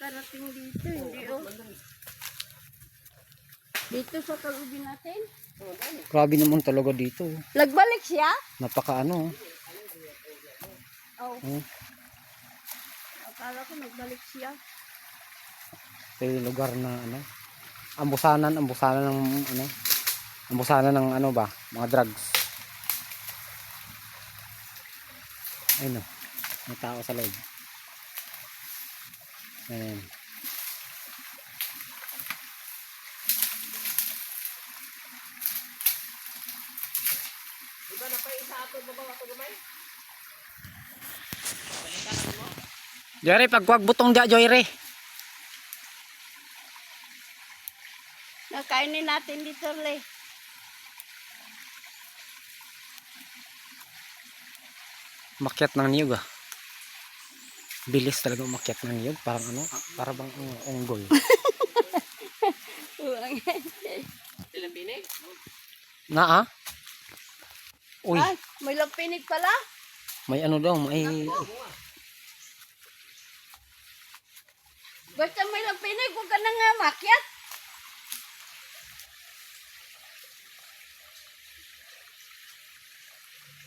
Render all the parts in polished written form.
nakarating dito, hindi oh. Dito sa kalubin natin. Grabe naman talaga dito. Nagbalik siya? Napaka ano. Oh. Akala ko nagbalik siya. Ito yung lugar na ano. Ambusanan ng ano. Ambusanan ng ano ba, mga drugs. Ayun oh. May tao sa loob. Ayan. Diba na pa isa ato babaw ato gamay? Joyre, pagkuwag butong dia, Joyre. Nakainin natin dito, Le. Makyat ng niyog ah. Bilis talaga umakyat ng niyog. Parang ano, para bang unggol. Silang pinig? Na ah? Uy, Ay, may lampinig pala. may ano daw, may... Basta may lampinig, huwag ka na nga makyat.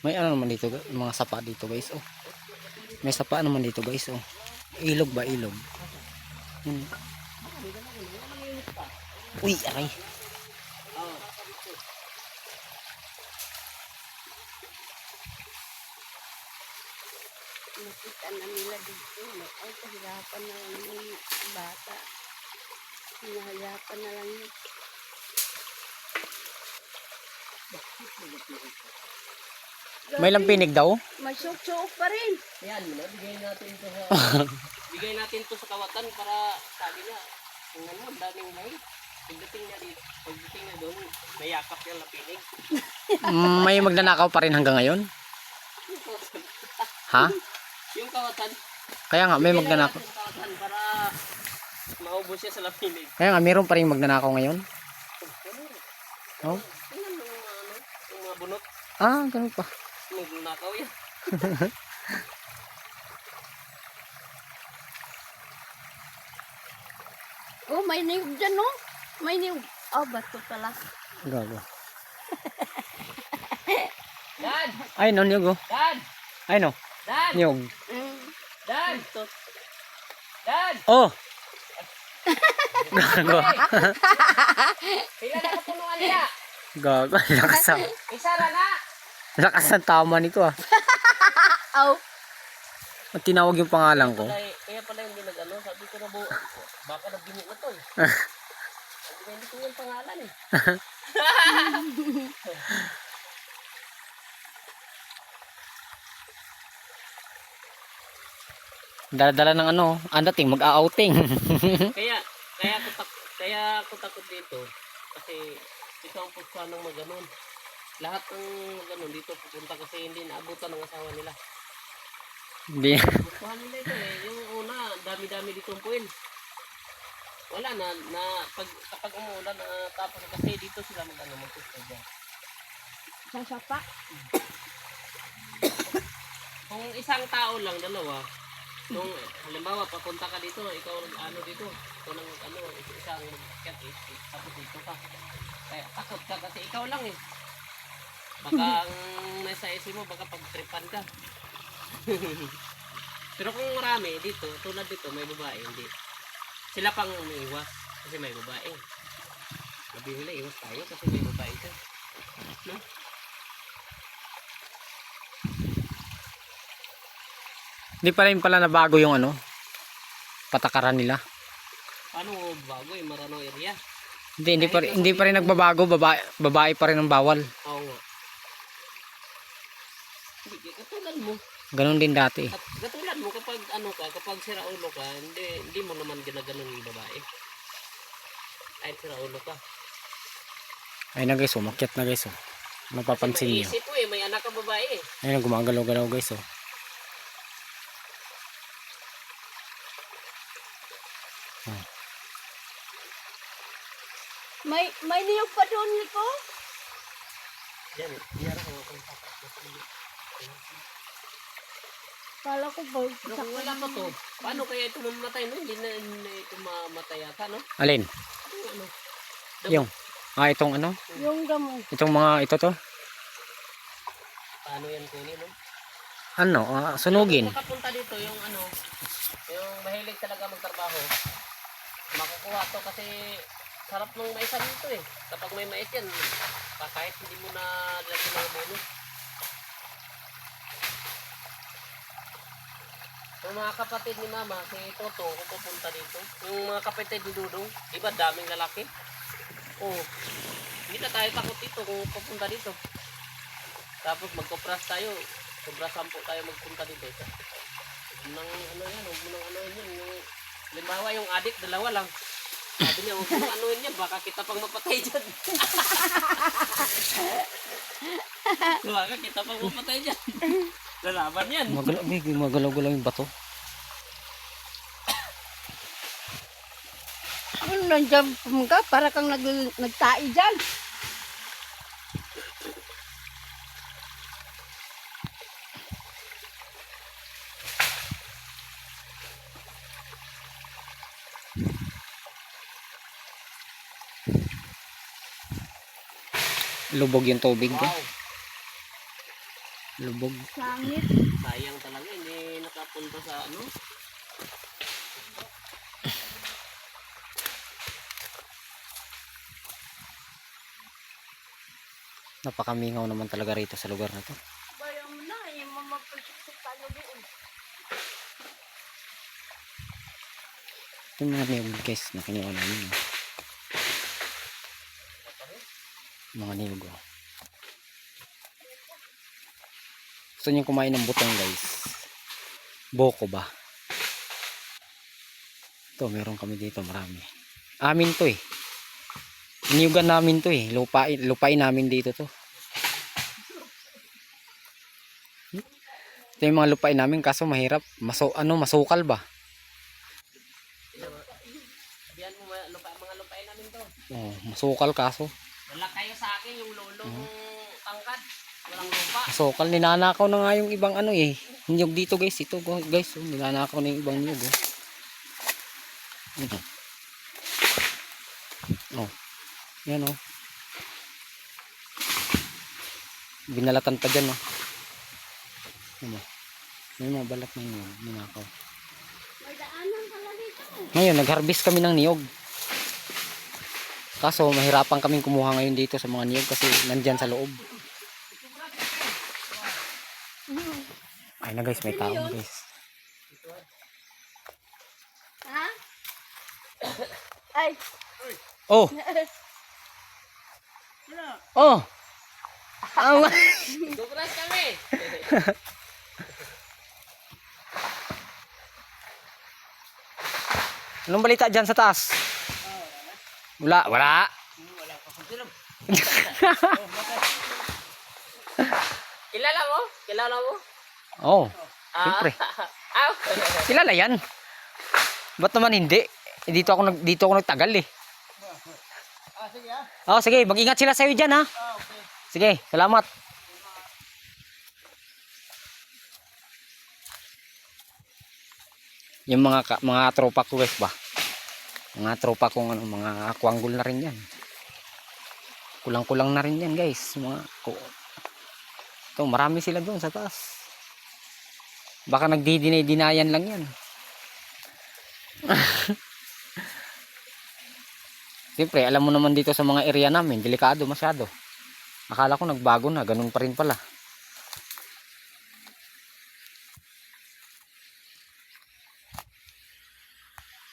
May ano naman dito, mga sapa dito guys, oh. May sapa naman dito guys, oh. Ilog ba, ilog? Uy, aray. Nakita na nila dito. Ay, kahirapan na lang yung bata. Hinahirapan na lang yun. May lampinig daw? May suok-suok pa rin. Yan mo na, bigay natin to sa bigay natin to sa kawatan para sabi niya, kung ano, ang daming may. Pagdating niya doon, may yakap yung lapinig. May magnanakaw pa rin hanggang ngayon? Ha? Yung kawatan, Kaya nga, may bigyan magnanakaw. natin yung kawatan para maubos siya sa lapinig. Kaya nga, mayroon pa rin magnanakaw ngayon? Oh? Tingnan mo yung ano, yung mga bunot. Ah, ganun pa. Magnanakaw yan. Oh, may niyog dyan, no? May niyog. Oh, bato pala. Gago. Dad! Ay, no, niyog, oh. Dad! Ay, no. Dad! Niyog. Dad! Dad! Oh! Gago. Pila na kapunuan niya? Gago. Isa ra na! Lakas ang tama nito, ah. Oh. At tinawag yung pangalan ko. Kaya pala hindi nag-ano, sabi ko na baka nabingi na to eh. Sabi ko hindi ko yung pangalan eh. Dala-dala ng ano, dating mag-outing. kaya ako takot dito kasi ito ang putsa ng maganon. Lahat ng maganon dito pupunta kasi hindi naabutan ng asawa nila. Hindi. Putsahan nila ito eh. Yung una, dami-dami dito ang puwin. Wala na kapag umuulan tapos kasi dito sila magputsa dyan. Sasapa. Kung isang tao lang, dalawa, nung halimbawa papunta ka dito, ikaw ano dito, ikaw nang ano, isang mag-cat tapos dito ka. Kaya takot ka kasi ikaw lang eh. Baka ang nasa isip mo, baka pagtripan ka. Pero kung marami dito, tulad dito, may babae, hindi. Sila pang umiiwas kasi may babae. Sabi nila, iwas tayo kasi may babae ka. No? Hindi pa rin pala nabago yung ano, patakaran nila. Paano bago eh, Maranao area? Hindi pa rin nagbabago, babae pa rin ang bawal. Oo nga. Hindi, katulad mo. Ganon din dati. Katulad mo kapag ano ka, kapag siraulo ka, hindi mo naman ginaganon yung babae. Kahit siraulo ka. Ay na guys, umakyat na guys, oh. Mapapansin niyo. Isip mo eh, may anak ka babae eh. Ayun, gumagalaw-galaw guys, oh. May niyog pa doon nito. Yan, iyara ko kung papat. Kala ko ba? Pero kung wala pa to, Paano kaya ito mamatay, no? Hindi na ito mamatay yata, no? Alin? Ano? Yung. Itong ano? Yung damo. Itong mga ito to. Paano yan kunin, no? Ano? Sunugin. Kung makapunta dito, yung ano, yung mahilig talaga magtrabaho, makukuha to kasi sarap ng mais dito eh. Kapag may mais yan, kahit hindi mo na lagyan ng abono. Yung mga kapatid ni Mama, si Toto, kung pupunta dito, yung mga kapatid ni Dudong, iba daming lalaki. Oh, hindi na tayo takot dito kung pupunta dito. Tapos magkopras tayo, sobra 10 tayo magpunta dito. Huwag mo nang ano yan, huwag mo nang anuhin yan. Yung, limbawa yung adik, 2 lang. Sabi niya, huwag mo nang anuhin yan, baka kita pang mapatay dyan. Baka kita pang mapatay dyan. Lalaban yan. Magalaw-galaw yung bato. Ano nandiyan ka? Para kang nagtai dyan. Lubog yung tubig. Wow, Lubog. Sangit. sayang talaga, hindi nakapunta sa ano. Napakamingaw naman talaga rito sa lugar na to. Bayan mo na, yung mamapagsiksik tayo doon. Yung mga niyog guys na kinuha namin. Mga niyog. Gusto niyo kumain ng butong guys. Boko ba? Ito meron kami dito marami. Amin to eh. Niyugan namin to eh. Lupain namin dito to. Ito yung mga lupain namin kaso mahirap. Masukal ba? Sabihan mo mga lupain namin to. Oh, masukal kaso. Wala kayo sa akin yung lolong tangkad. Walang lupa. Masukal, ninanakaw na nga yung ibang ano eh. Niyog dito guys. Ito guys. Oh, ninanakaw na yung ibang niyog. Oh. Oh. Yan oh. Binalatan pa dyan oh. Ano? May mga balat na niyog. Ninakaw. May daanan pala dito. Ngayon, nag-harvest kami ng niyog. Kaso, mahirapan kaming kumuha ngayon dito sa mga niyog kasi nandyan sa loob. Ay na guys, may tao guys. Ha? Ay. Oh! Oh! Awa! Dubras kami. Anong balita dyan sa taas? Wala. Wala. Kilala mo? Kilala mo? Oh, siyempre. Ah, Kilala yan. Ba't naman hindi? Dito ako nagtagal eh. sige ah. Oh, sige, mag-ingat sila sa iyo diyan ha. Okay. Sige, salamat. Yung mga tropa ko guys ba. Mga tropa kong mga kwanggol na rin yan. Kulang-kulang na rin yan guys. Ito, marami sila doon sa taas. Baka nagdidinay-dinayan lang yan. Siyempre, alam mo naman dito sa mga area namin, delikado masyado. Akala ko nagbago na, ganun pa rin pala.